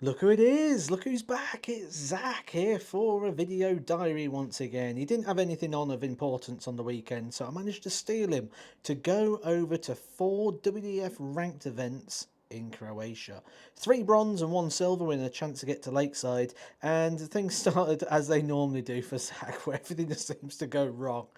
Look who it is! Look who's back! It's Zach here for a video diary once again. He didn't have anything on of importance on the weekend, so I managed to steal him to go over to 4 WDF ranked events in Croatia. 3 bronze and 1 silver with a chance to get to Lakeside, and things started as they normally do for Zach, where everything just seems to go wrong.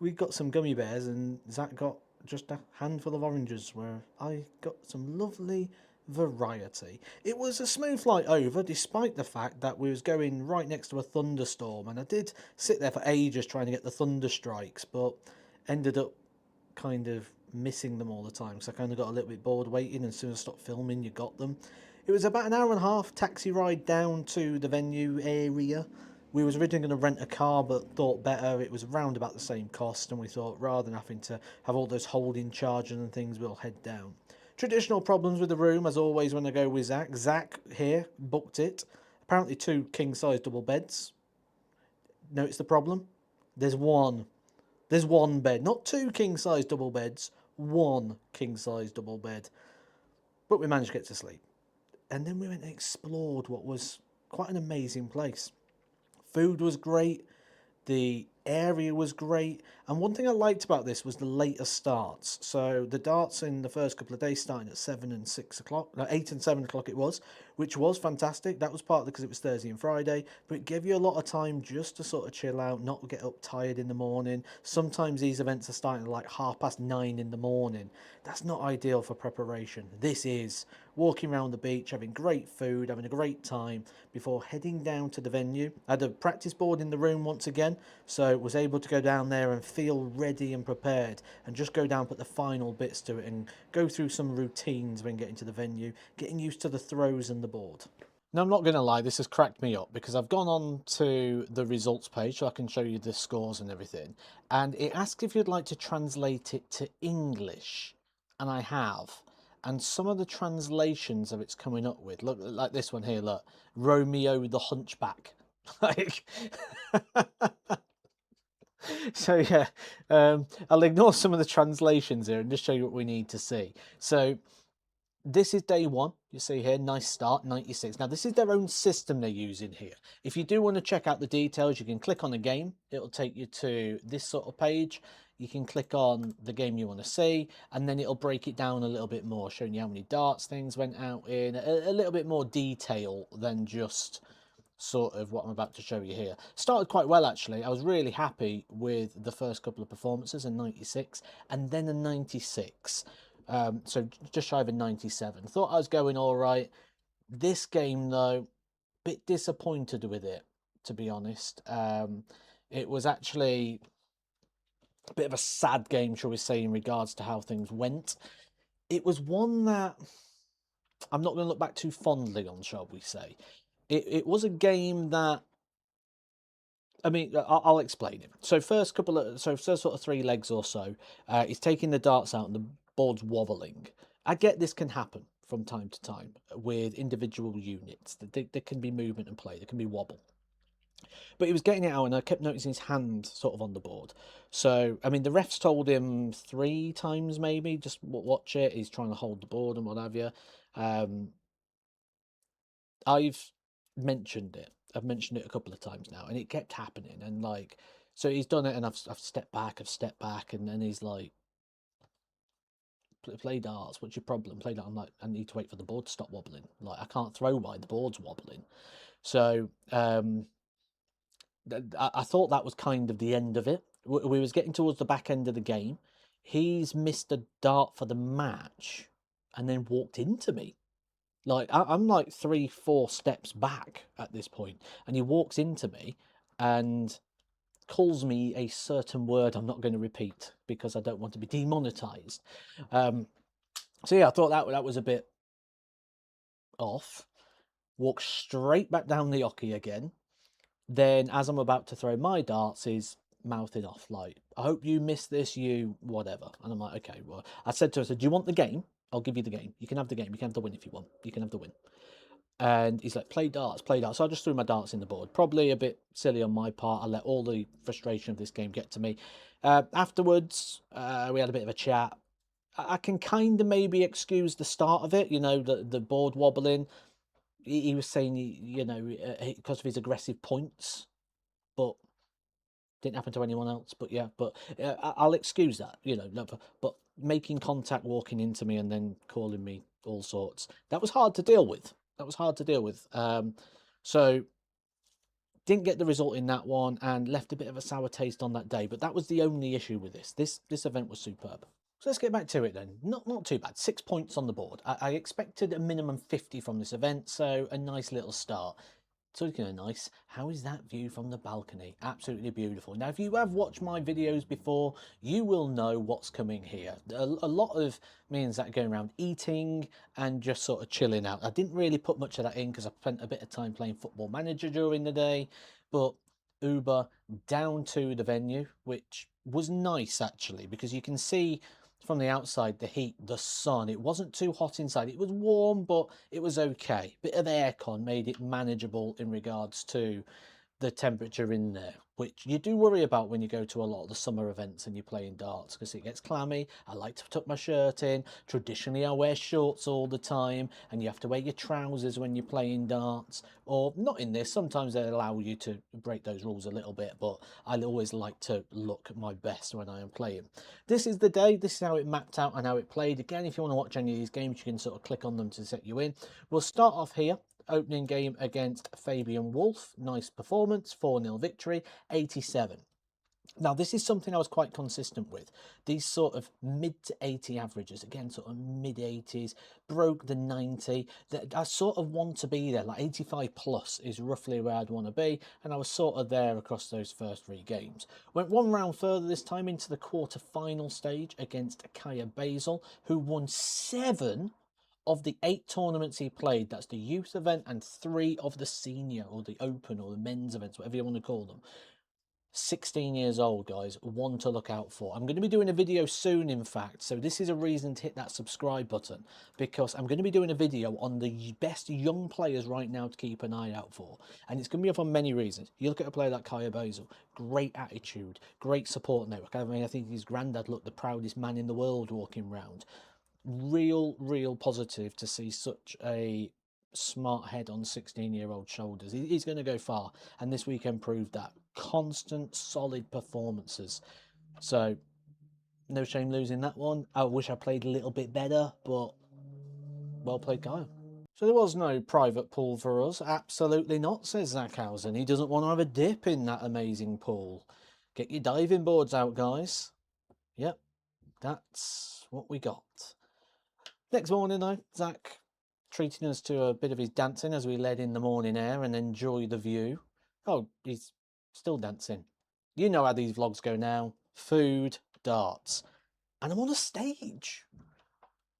We got some gummy bears, and Zach got just a handful of oranges, where I got some lovely variety. It was a smooth flight over, despite the fact that we was going right next to a thunderstorm, and I did sit there for ages trying to get the thunder strikes, but ended up kind of missing them all the time, so I kind of got a little bit bored waiting, and as soon as I stopped filming, you got them. It was about an hour and a half taxi ride down to the venue area. We was originally going to rent a car, but thought better. It was around about the same cost, and we thought rather than having to have all those holding charges and things, we'll head down. Traditional problems with the room, as always, when I go with Zach. Zach here booked it. Apparently 2 king-size double beds. Notice the problem? There's one. There's one bed, not 2 king-size double beds, 1 king-size double bed. But we managed to get to sleep. And then we went and explored what was quite an amazing place. Food was great, the area was great, and one thing I liked about this was the later starts. So the darts in the first couple of days starting at 7 and 6 o'clock, no, 8 and 7 o'clock it was, which was fantastic. That was partly because it was Thursday and Friday, but it gave you a lot of time just to sort of chill out, not get up tired in the morning. Sometimes these events are starting at like 9:30 in the morning. That's not ideal for preparation. This is walking around the beach, having great food, having a great time before heading down to the venue. I had a practice board in the room once again, so was able to go down there and feel ready and prepared, and just go down, put the final bits to it, and go through some routines when getting to the venue, getting used to the throws and the board. Now, I'm not going to lie, this has cracked me up because I've gone on to the results page so I can show you the scores and everything, and it asks if you'd like to translate it to English, and I have. And some of the translations of it's coming up with, look, like this one here, look, Romeo the Hunchback. Like, so yeah, I'll ignore some of the translations here and just show you what we need to see. So this is day one. You see here, nice start, 96. Now, this is their own system they're using here. If you do want to check out the details, you can click on a game. It'll take you to this sort of page. You can click on the game you want to see, and then it'll break it down a little bit more, showing you how many darts things went out in, a little bit more detail than just sort of what I'm about to show you here. Started quite well, actually. I was really happy with the first couple of performances, a 96 and then a 96. So just shy of a 97. Thought I was going all right. This game, though, bit disappointed with it, to be honest. It was actually a bit of a sad game, shall we say, in regards to how things went. It was one that I'm not going to look back too fondly on, shall we say. It was a game that, I mean, I'll explain it. So first sort of 3 legs or so, he's taking the darts out and the board's wobbling. I get this can happen from time to time with individual units. There can be movement and play. There can be wobble. But he was getting it out, and I kept noticing his hand sort of on the board. So, I mean, the refs told him 3 times maybe, just watch it. He's trying to hold the board and what have you. Um, I've mentioned it. I've mentioned it a couple of times now, and it kept happening. And like, so he's done it, and I've stepped back, and then he's like, play darts. What's your problem? Play darts. I'm like, I need to wait for the board to stop wobbling. Like, I can't throw while the board's wobbling. So I thought that was kind of the end of it. We was getting towards the back end of the game. He's missed a dart for the match, and then walked into me. Like, I'm like 3, 4 steps back at this point, and he walks into me and calls me a certain word I'm not going to repeat because I don't want to be demonetized. So yeah, I thought that was a bit off. Walk straight back down the ocky again. Then, as I'm about to throw my darts, he's mouthing off like, "I hope you miss this, you whatever." And I'm like, "Okay." Well, I said to him, "Do you want the game? I'll give you the game. You can have the game. You can have the win if you want. You can have the win." And he's like, play darts, play darts. So I just threw my darts in the board. Probably a bit silly on my part. I let all the frustration of this game get to me. Afterwards, we had a bit of a chat. I can kind of maybe excuse the start of it, you know, the board wobbling. he was saying, you know, because of his aggressive points, but didn't happen to anyone else. But yeah, but I'll excuse that, you know. No, but making contact, walking into me, and then calling me all sorts, that was hard to deal with. That was hard to deal with. So didn't get the result in that one, and left a bit of a sour taste on that day. But that was the only issue with this. This event was superb. So let's get back to it then. Not too bad. 6 points on the board. I expected a minimum 50 from this event, so a nice little start. Talking of nice, how is that view from the balcony? Absolutely beautiful. Now, if you have watched my videos before, you will know what's coming here. A lot of me and Zach going around eating and just sort of chilling out. I didn't really put much of that in because I spent a bit of time playing Football Manager during the day, but Uber down to the venue, which was nice actually, because you can see from the outside the heat, the sun. It wasn't too hot inside. It was warm, but it was okay. Bit of aircon made it manageable in regards to the temperature in there, which you do worry about when you go to a lot of the summer events and you're playing darts, because it gets clammy. I like to tuck my shirt in. Traditionally, I wear shorts all the time, and you have to wear your trousers when you're playing darts. Or not in this, sometimes they allow you to break those rules a little bit, but I always like to look my best when I am playing. This is the day, this is how it mapped out and how it played. Again, if you want to watch any of these games, you can sort of click on them to set you in. We'll start off here. Opening game against Fabian Wolf. Nice performance, 4-0 victory, 87. Now, this is something I was quite consistent with. These sort of mid to 80 averages, again, sort of mid 80s, broke the 90. I sort of want to be there, like 85 plus is roughly where I'd want to be, and I was sort of there across those first 3 games. Went one round further this time into the quarter-final stage against Kaya Basil, who won 7 of the 8 tournaments he played. That's the youth event and 3 of the senior or the open or the men's events, whatever you want to call them. 16 years old, guys. One to look out for. I'm going to be doing a video soon, in fact, so this is a reason to hit that subscribe button, because I'm going to be doing a video on the best young players right now to keep an eye out for, and it's going to be up on many reasons. You look at a player like Kaya Basil, great attitude, great support network. I mean, I think his granddad looked the proudest man in the world walking around. Real positive to see such a smart head on 16-year-old shoulders. He's going to go far, and this weekend proved that. Constant solid performances, so no shame losing that one. I wish I played a little bit better, but well played, Kyle. So there was no private pool for us. Absolutely not, says Zackhausen. He doesn't want to have a dip in that amazing pool. Get your diving boards out, guys. Yep, that's what we got. Next morning, though, Zach treating us to a bit of his dancing as we led in the morning air and enjoy the view. Oh, he's still dancing. You know how these vlogs go now. Food, darts. And I'm on a stage.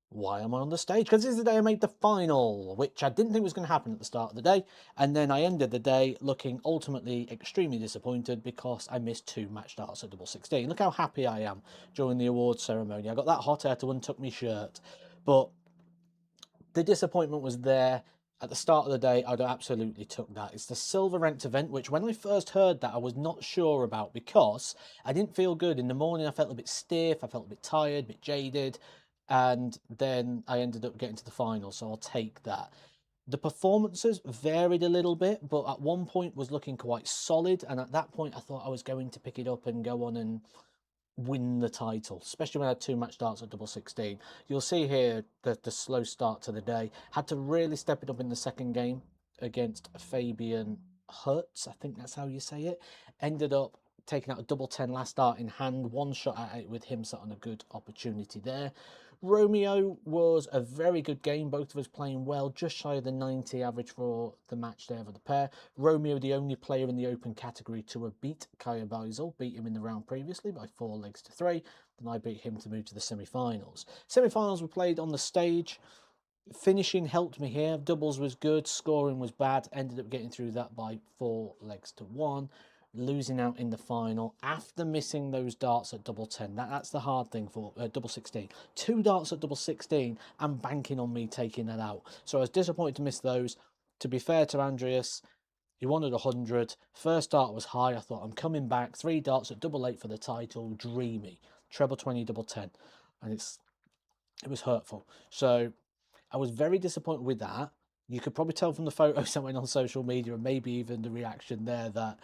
Why am I on the stage? Because this is the day I made the final, which I didn't think was going to happen at the start of the day. And then I ended the day looking ultimately extremely disappointed because I missed 2 match darts at double 16. Look how happy I am during the awards ceremony. I got that hot air to untuck my shirt. But the disappointment was there. At the start of the day, I'd absolutely took that. It's the silver ranked event, which when I first heard that, I was not sure about because I didn't feel good. In the morning, I felt a bit stiff, I felt a bit tired, a bit jaded, and then I ended up getting to the final, so I'll take that. The performances varied a little bit, but at one point was looking quite solid, and at that point I thought I was going to pick it up and go on and win the title, especially when I had 2 match starts at double 16. You'll see here that the slow start to the day. Had to really step it up in the second game against Fabian Hertz, I think that's how you say it. Ended up taking out a double 10 last start in hand, 1 shot at it with him sat on a good opportunity there. Romeo was a very good game, both of us playing well, just shy of the 90 average for the match there for the pair. Romeo, the only player in the open category to have beat Kaya Basil, beat him in the round previously by 4 legs to 3, then I beat him to move to the semi-finals. Semi-finals were played on the stage. Finishing helped me here. Doubles was good, scoring was bad, ended up getting through that by 4 legs to 1. Losing out in the final after missing those darts at double 10. That's the hard thing for double 16. 2 darts at double 16 and banking on me taking that out. So I was disappointed to miss those. To be fair to Andreas, he wanted 100. First dart was high. I thought, I'm coming back. 3 darts at double 8 for the title. Dreamy. Treble 20, double 10. And it was hurtful. So I was very disappointed with that. You could probably tell from the photos that went on social media and maybe even the reaction there that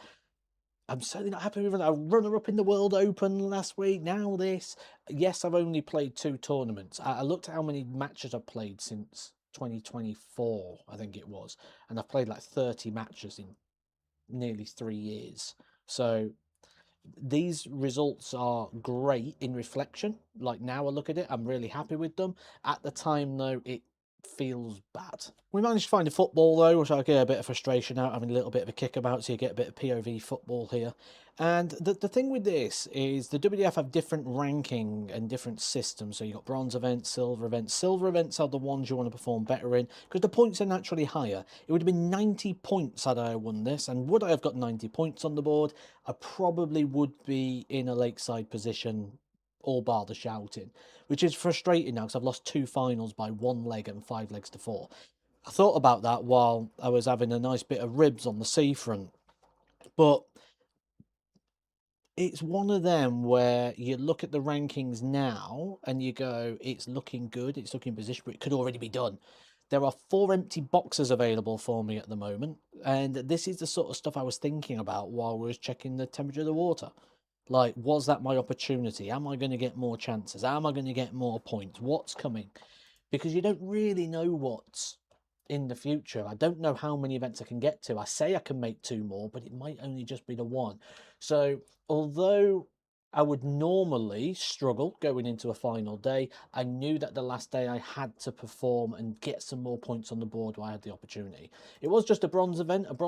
I'm certainly not happy with a runner-up in the World Open last week. Now this. Yes, I've only played 2 tournaments. I looked at how many matches I've played since 2024, I think it was, and I've played like 30 matches in nearly 3 years. So these results are great in reflection. Like now I look at it, I'm really happy with them. At the time, though, it feels bad. We managed to find a football though, which I get a bit of frustration out, having a little bit of a kick about, so you get a bit of POV football here. And the thing with this is the WDF have different ranking and different systems. So you've got bronze events, silver events. Silver events are the ones you want to perform better in because the points are naturally higher. It would have been 90 points had I won this, and would I have got 90 points on the board? I probably would be in a lakeside position, all bar the shouting, which is frustrating now because I've lost 2 finals by 1 leg and 5 legs to 4. I thought about that while I was having a nice bit of ribs on the seafront, but it's one of them where you look at the rankings now and you go, it's looking good, it's looking position, but it could already be done. There are 4 empty boxes available for me at the moment, and this is the sort of stuff I was thinking about while we was checking the temperature of the water. Like, was that my opportunity? Am I going to get more chances? Am I going to get more points? What's coming? Because you don't really know what's in the future. I don't know how many events I can get to. I say I can make 2 more, but it might only just be the one. So although I would normally struggle going into a final day, I knew that the last day I had to perform and get some more points on the board where I had the opportunity. It was just a bronze event of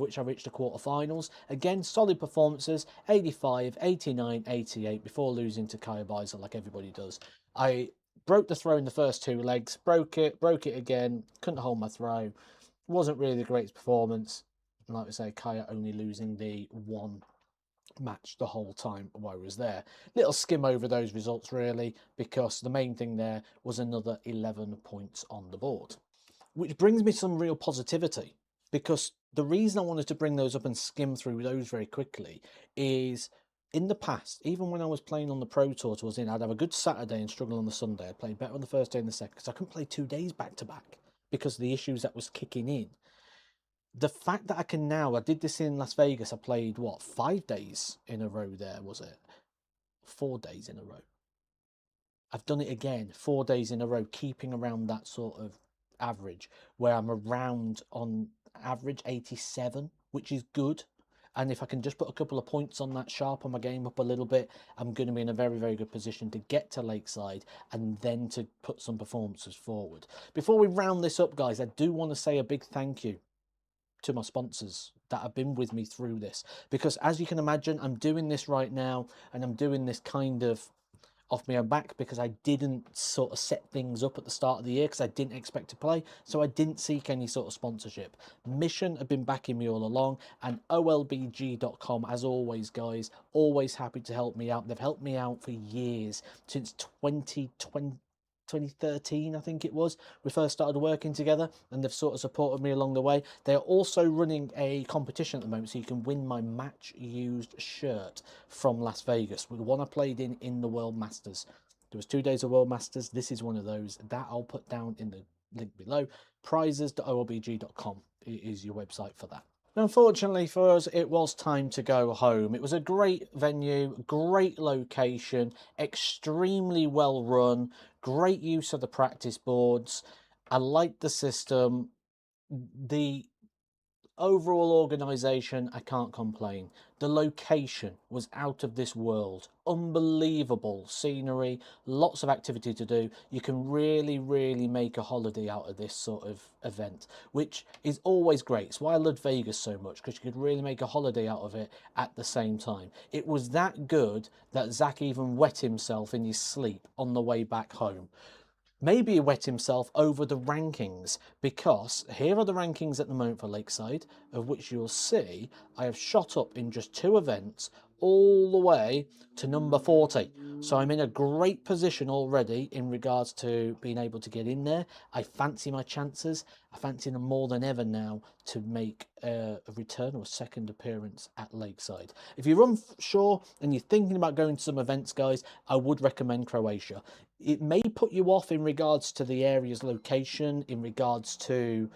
which I reached the quarterfinals. Again, solid performances, 85, 89, 88, before losing to Kaya Beisel like everybody does. I broke the throw in the first 2 legs, broke it again, couldn't hold my throw. Wasn't really the greatest performance. And like I say, Kaya only losing the one match the whole time while I was there. Little skim over those results really, because the main thing there was another 11 points on the board. Which brings me some real positivity, because the reason I wanted to bring those up and skim through those very quickly is in the past, even when I was playing on the Pro Tour towards the end, I'd have a good Saturday and struggle on the Sunday. I'd play better on the first day and the second because I couldn't play 2 days back to back because of the issues that was kicking in. The fact that I can now, I did this in Las Vegas, I played what, 5 days in a row there, was it? 4 days in a row. I've done it again, 4 days in a row, keeping around that sort of average where I'm around on average 87, which is good. And if I can just put a couple of points on that, sharpen my game up a little bit, I'm going to be in a very, very good position to get to Lakeside and then to put some performances forward. Before we round this up, guys, I do want to say a big thank you to my sponsors that have been with me through this. Because as you can imagine, I'm doing this right now and I'm doing this kind of off my own back because I didn't sort of set things up at the start of the year because I didn't expect to play, so I didn't seek any sort of sponsorship. Mission have been backing me all along, and olbg.com, as always, guys, always happy to help me out. They've helped me out for years, since 2013, I think it was. We first started working together and they've sort of supported me along the way. They're also running a competition at the moment, so you can win my match used shirt from Las Vegas, with the one I played in the World Masters. There was 2 days of World Masters. This is one of those that I'll put down in the link below. Prizes.olbg.com is your website for that. Unfortunately for us, it was time to go home. It was a great venue, great location, extremely well run, great use of the practice boards. I liked the system. The overall organisation, I can't complain. The location was out of this world. Unbelievable scenery, lots of activity to do. You can really, really make a holiday out of this sort of event, which is always great. It's why I loved Vegas so much, because you could really make a holiday out of it at the same time. It was that good that Zach even wet himself in his sleep on the way back home. Maybe he wet himself over the rankings, because here are the rankings at the moment for Lakeside, of which you'll see I have shot up in just 2 events all the way to number 40. So I'm in a great position already in regards to being able to get in there. I fancy my chances. I fancy them more than ever now to make a return or a second appearance at Lakeside. If you're unsure and you're thinking about going to some events, guys, I would recommend Croatia. It may put you off in regards to the area's location, in regards to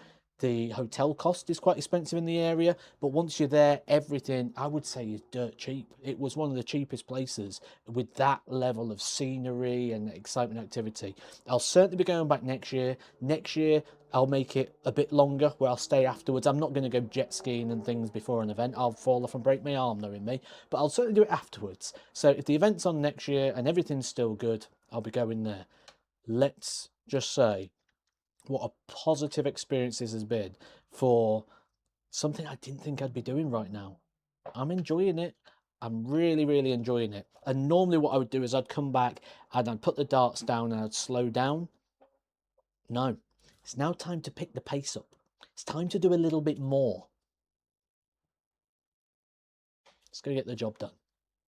The hotel cost is quite expensive in the area, but once you're there, everything I would say is dirt cheap. It was one of the cheapest places with that level of scenery and excitement activity. I'll certainly be going back next year. Next year, I'll make it a bit longer where I'll stay afterwards. I'm not going to go jet skiing and things before an event. I'll fall off and break my arm knowing me, but I'll certainly do it afterwards. So if the event's on next year and everything's still good, I'll be going there. Let's just say what a positive experience this has been for something I didn't think I'd be doing right now. I'm enjoying it. I'm really, really enjoying it. And normally what I would do is I'd come back and I'd put the darts down and I'd slow down. No, it's now time to pick the pace up. It's time to do a little bit more. Let's go get the job done.